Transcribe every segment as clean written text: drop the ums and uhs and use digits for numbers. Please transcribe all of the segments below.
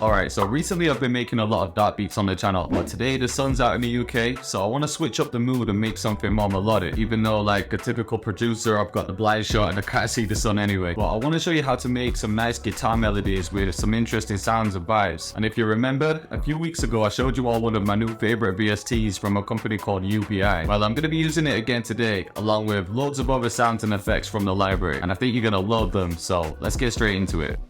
Alright, so recently I've been making a lot of dark beats on the channel, but today the sun's out in the UK, so I want to switch up the mood and make something more melodic. Even though like a typical producer, I've got the blind shot and I can't see the sun anyway. But I want to show you how to make some nice guitar melodies with some interesting sounds and vibes. And if you remember, a few weeks ago I showed you all one of my new favorite VSTs from a company called UVI. Well, I'm going to be using it again today, along with loads of other sounds and effects from the library, and I think you're going to love them, so let's get straight into it.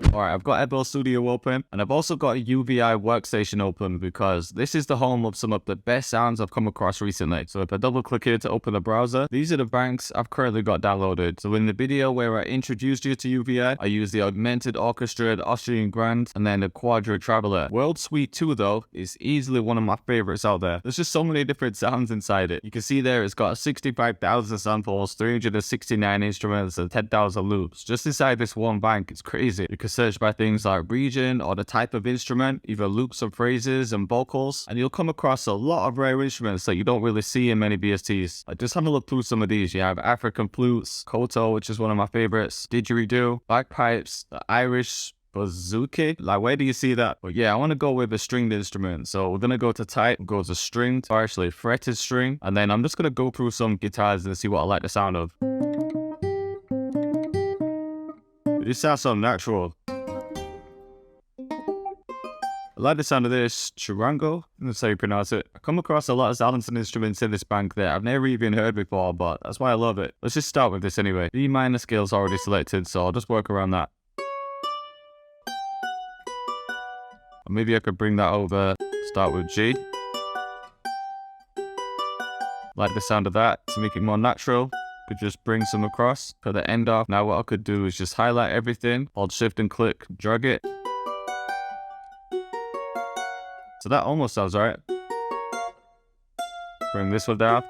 Alright, I've got FL Studio open, and I've also got UVI Workstation open because this is the home of some of the best sounds I've come across recently. So if I double click here to open the browser, these are the banks I've currently got downloaded. So in the video where I introduced you to UVI, I used the Augmented Orchestrated Austrian Grand and then the Quadra Traveler. World Suite 2 though is easily one of my favorites out there. There's just so many different sounds inside it. You can see there it's got 65,000 samples, 369 instruments and 10,000 loops. Just inside this one bank, it's crazy. You can search by things like region or the type of instrument, either loops or phrases and vocals, and you'll come across a lot of rare instruments that you don't really see in many VSTs. Just have a look through some of these. You have African flutes, koto, which is one of my favorites, didgeridoo, bagpipes, the Irish bouzouki. Like, where do you see that? But yeah, I want to go with a stringed instrument. So we're going to go to type, go to stringed, or actually fretted string, and then I'm just going to go through some guitars and see what I like the sound of. This sounds so natural. I like the sound of this charango, that's how you pronounce it. I come across a lot of sounds and instruments in this bank that I've never even heard before, but that's why I love it. Let's just start with this anyway. B minor scale's already selected, so I'll just work around that. Or maybe I could bring that over, start with G. Like the sound of that. To make it more natural, could just bring some across, put the end off. Now what I could do is just highlight everything, hold shift and click, drag it. So that almost sounds right. Bring this one down.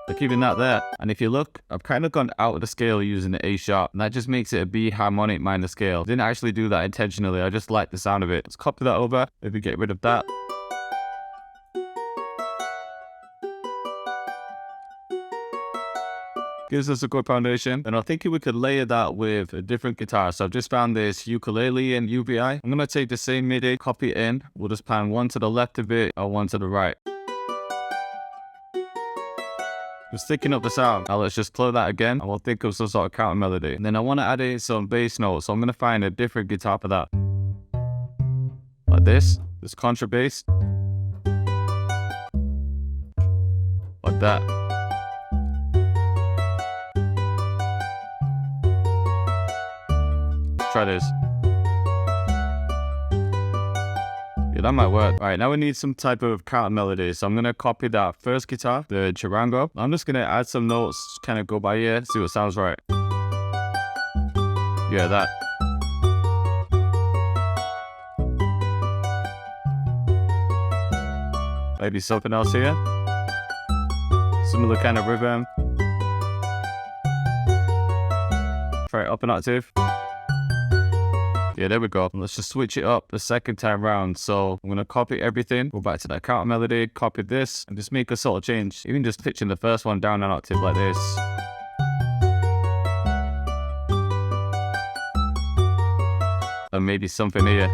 So keeping that there. And if you look, I've kind of gone out of the scale using the A sharp, and that just makes it a B harmonic minor scale. I didn't actually do that intentionally, I just like the sound of it. Let's copy that over, maybe get rid of that. Gives us a good foundation, and I'm thinking we could layer that with a different guitar. So I've just found this ukulele in UVI. I'm going to take the same MIDI, copy it in. We'll just pan one to the left of it or one to the right. Just sticking up the sound. Now let's just play that again, and we'll think of some sort of counter melody. And then I want to add in some bass notes, so I'm going to find a different guitar for that. Like this contrabass. Like that. Try this. Yeah, that might work. Alright, now we need some type of counter melody. So I'm going to copy that first guitar, the charango. I'm just going to add some notes, kind of go by ear, see what sounds right. Yeah, that. Maybe something else here. Similar kind of rhythm. Try it up an octave. Yeah, there we go. Let's just switch it up the second time round. So I'm going to copy everything, go back to that counter melody, copy this, and just make a sort of change. Even just pitching the first one down an octave like this. And maybe something here.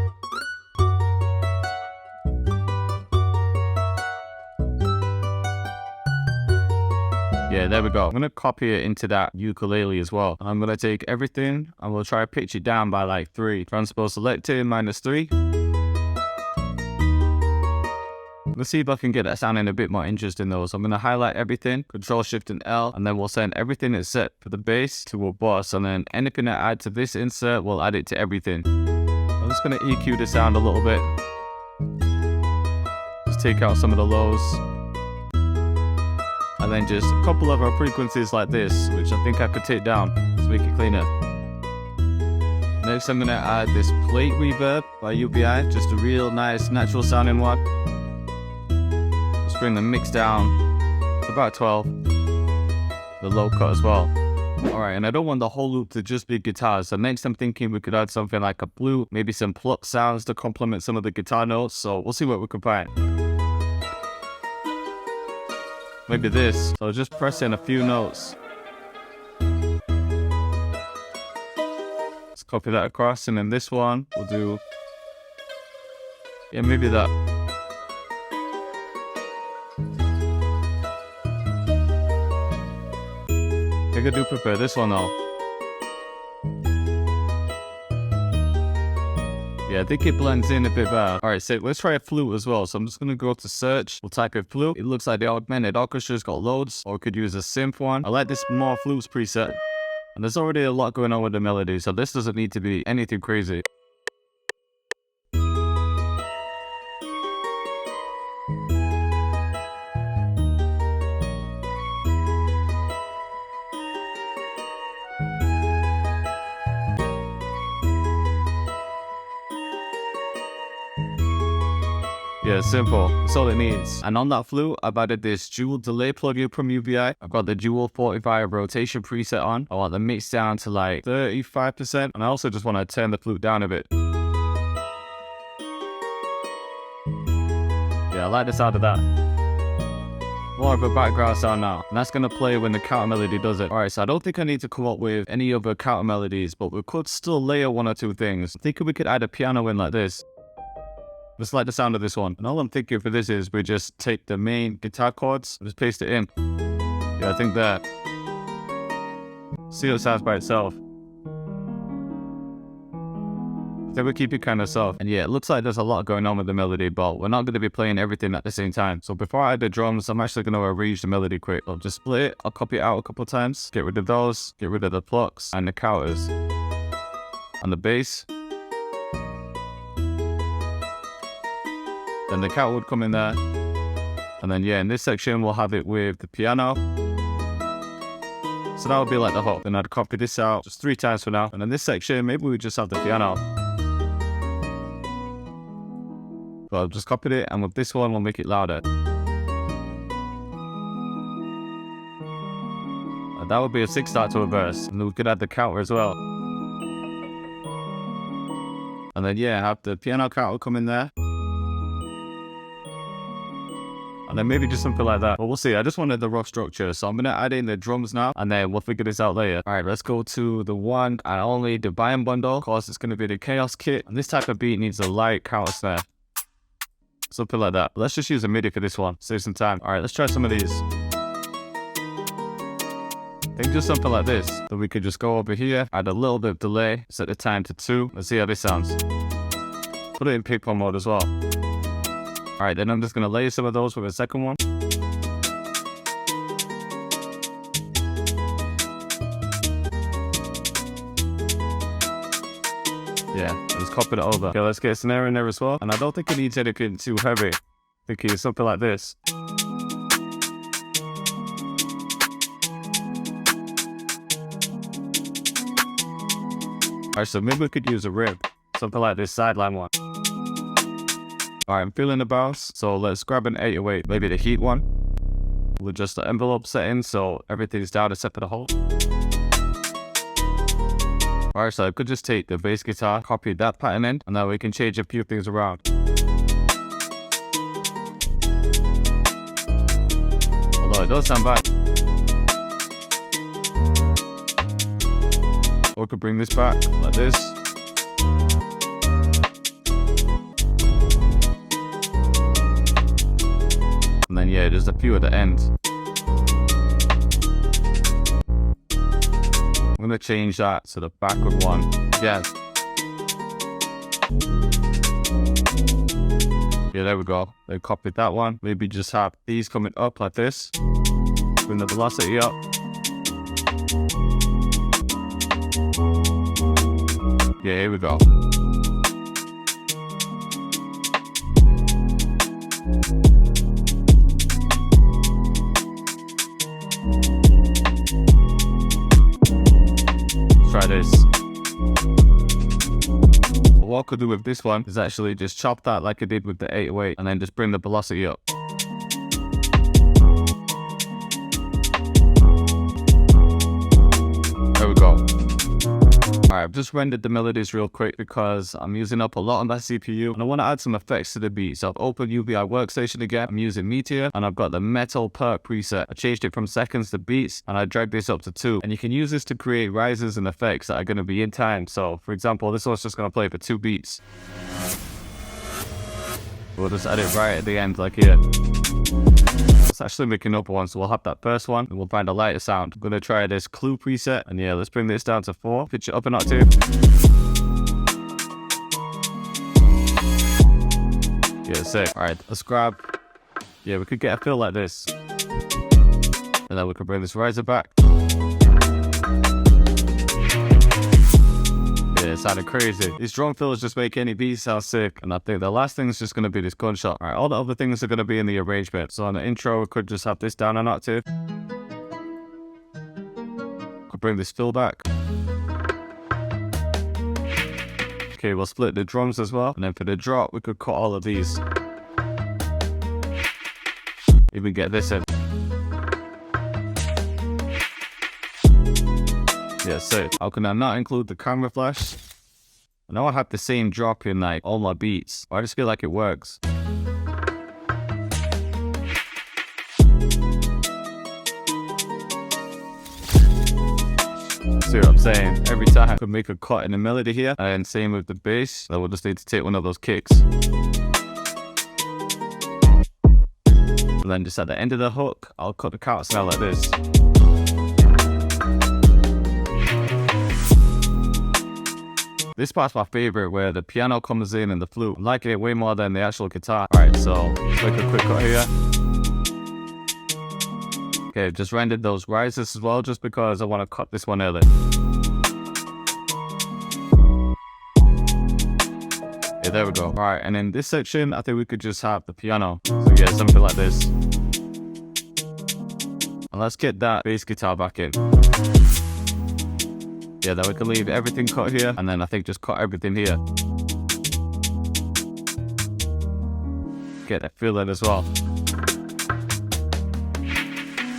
Yeah, there we go. I'm going to copy it into that ukulele as well. And I'm going to take everything and we'll try to pitch it down by like 3. Transpose selected, -3. Let's see if I can get that sounding a bit more interesting though. So I'm going to highlight everything, Control Shift and L, and then we'll send everything that's set for the bass to a bus. And then anything that I add to this insert, we'll add it to everything. I'm just going to EQ the sound a little bit. Just take out some of the lows. And then just a couple of our frequencies like this, which I think I could take down to make it cleaner. Next I'm going to add this plate reverb by UVI, just a real nice natural sounding one. Let's bring the mix down to about 12. The low cut as well. Alright, and I don't want the whole loop to just be guitars, so next I'm thinking we could add something like a flute, maybe some pluck sounds to complement some of the guitar notes, so we'll see what we can find. Maybe this. So just press in a few notes. Copy that across, and then this one we'll do, yeah, maybe that. I think I do prefer this one though. Yeah, I think it blends in a bit better. Alright, so let's try a flute as well. So I'm just gonna go to search. We'll type in flute. It looks like the augmented orchestra's got loads, or we could use a synth one. I like this more flutes preset. And there's already a lot going on with the melody, so this doesn't need to be anything crazy. Yeah, simple. That's all it needs. And on that flute, I've added this dual delay plugin from UVI. I've got the dual 45 rotation preset on. I want the mix down to like 35%. And I also just want to turn the flute down a bit. Yeah, I like the sound of that. More of a background sound now. And that's going to play when the counter melody does it. Alright, so I don't think I need to come up with any other counter melodies, but we could still layer one or two things. I think we could add a piano in like this. Just like the sound of this one. And all I'm thinking for this is we just take the main guitar chords and just paste it in. Yeah, I think that. See how it sounds by itself. Then we keep it kind of soft. And yeah, it looks like there's a lot going on with the melody, but we're not going to be playing everything at the same time. So before I add the drums, I'm actually going to arrange the melody quick. I'll just split it. I'll copy it out a couple of times. Get rid of those. Get rid of the plucks and the counters. And the bass. Then the counter would come in there. And then yeah, in this section we'll have it with the piano. So that would be like the hook. Then I'd copy this out just 3 times for now. And in this section, maybe we just have the piano. So I've just copied it, and with this one we'll make it louder. And that would be a 6 start to a verse. And then we could add the counter as well. And then yeah, have the piano counter come in there. And then maybe just something like that. But we'll see. I just wanted the rough structure. So I'm going to add in the drums now. And then we'll figure this out later. Alright, let's go to the one and only Divine bundle. Of course, it's going to be the Chaos kit. And this type of beat needs a light counter snare. Something like that. But let's just use a MIDI for this one. Save some time. Alright, let's try some of these. I think just something like this. So we could just go over here. Add a little bit of delay. Set the time to 2. Let's see how this sounds. Put it in pick-up mode as well. Alright, then I'm just going to layer some of those with a second one. Yeah, just copy it over. Okay, let's get a snare in there as well. And I don't think it needs anything too heavy. I think it's something like this. Alright, so maybe we could use a rib. Something like this sideline one. Alright, I'm feeling the bounce, so let's grab an 808, maybe the heat one. We'll adjust the envelope setting so everything's down except for the hole. Alright, so I could just take the bass guitar, copy that pattern in, and now we can change a few things around. Although it does sound bad. Or we could bring this back like this. And then yeah, there's a few at the end. I'm gonna change that to the backward one. Yeah. Yeah, there we go. They copied that one. Maybe just have these coming up like this. Bring the velocity up. Yeah, here we go. Try this. What I could do with this one is actually just chop that like I did with the 808 and then just bring the velocity up. There we go. Alright, Alright, I've just rendered the melodies real quick because I'm using up a lot on my CPU and I want to add some effects to the beat. So I've opened UVI Workstation again. I'm using Meteor and I've got the metal perk preset. I changed it from seconds to beats and I dragged this up to 2. And you can use this to create rises and effects that are going to be in time. So for example, this one's just going to play for 2 beats. We'll just add it right at the end like here. Let's actually make another one, so we'll have that first one and we'll find a lighter sound. I'm going to try this clue preset and yeah, let's bring this down to 4. Pitch it up an octave. Yeah, sick. Alright, let's grab... Yeah, we could get a feel like this. And then we can bring this riser back. Yeah, it sounded crazy. These drum fills just make any beat sound sick. And I think the last thing is just going to be this gunshot. Alright, all the other things are going to be in the arrangement. So on the intro, we could just have this down an octave. Could bring this fill back. Okay, we'll split the drums as well. And then for the drop, we could cut all of these. Even get this in. Yeah, so how can I not include the camera flash? I know I have the same drop in like all my beats, but I just feel like it works. See what I'm saying? Every time I could make a cut in the melody here, and same with the bass. So we'll just need to take one of those kicks. And then just at the end of the hook, I'll cut the counter snare like this. This part's my favorite, where the piano comes in and the flute. I'm liking it way more than the actual guitar. Alright, so let's make a quick cut here. Okay, just rendered those rises as well, just because I want to cut this one early. Yeah, there we go. Alright, and in this section, I think we could just have the piano. So yeah, something like this. And let's get that bass guitar back in. Yeah, then we can leave everything cut here, and then I think just cut everything here. Get that feeling as well.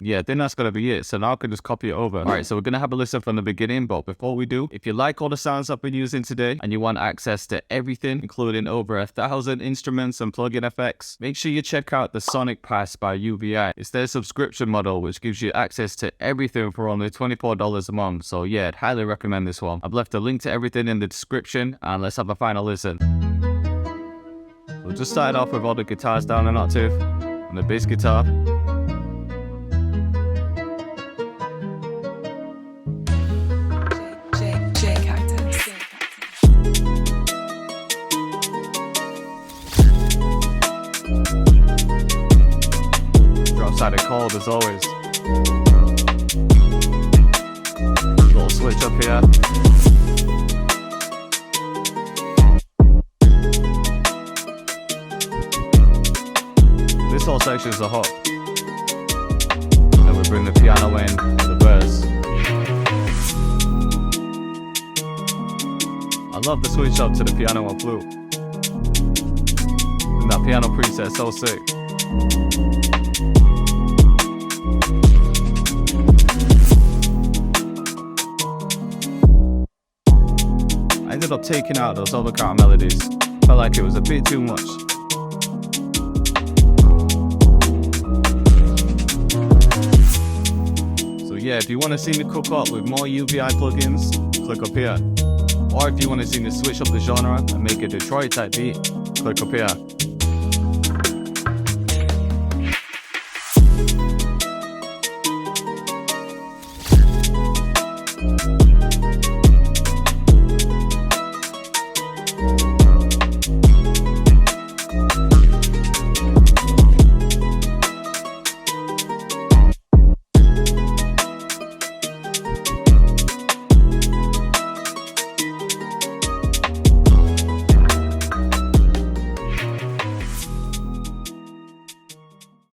Yeah, then that's gonna be it. So now I can just copy it over. Alright, so we're gonna have a listen from the beginning, but before we do, if you like all the sounds I've been using today and you want access to everything, including over 1,000 instruments and plugin effects, make sure you check out the Sonic Pass by UVI. It's their subscription model, which gives you access to everything for only $24 a month. So yeah, I'd highly recommend this one. I've left a link to everything in the description, and let's have a final listen. We'll just start off with all the guitars down an octave, and the bass guitar. Sounded cold as always. Little switch up here. This whole section is a hook. And we bring the piano in for the verse. I love the switch up to the piano and flute. And that piano preset is so sick. I ended up taking out those overcount melodies. Felt like it was a bit too much. So yeah, if you want to see me cook up with more UVI plugins, click up here. Or if you want to see me switch up the genre and make a Detroit type beat, click up here.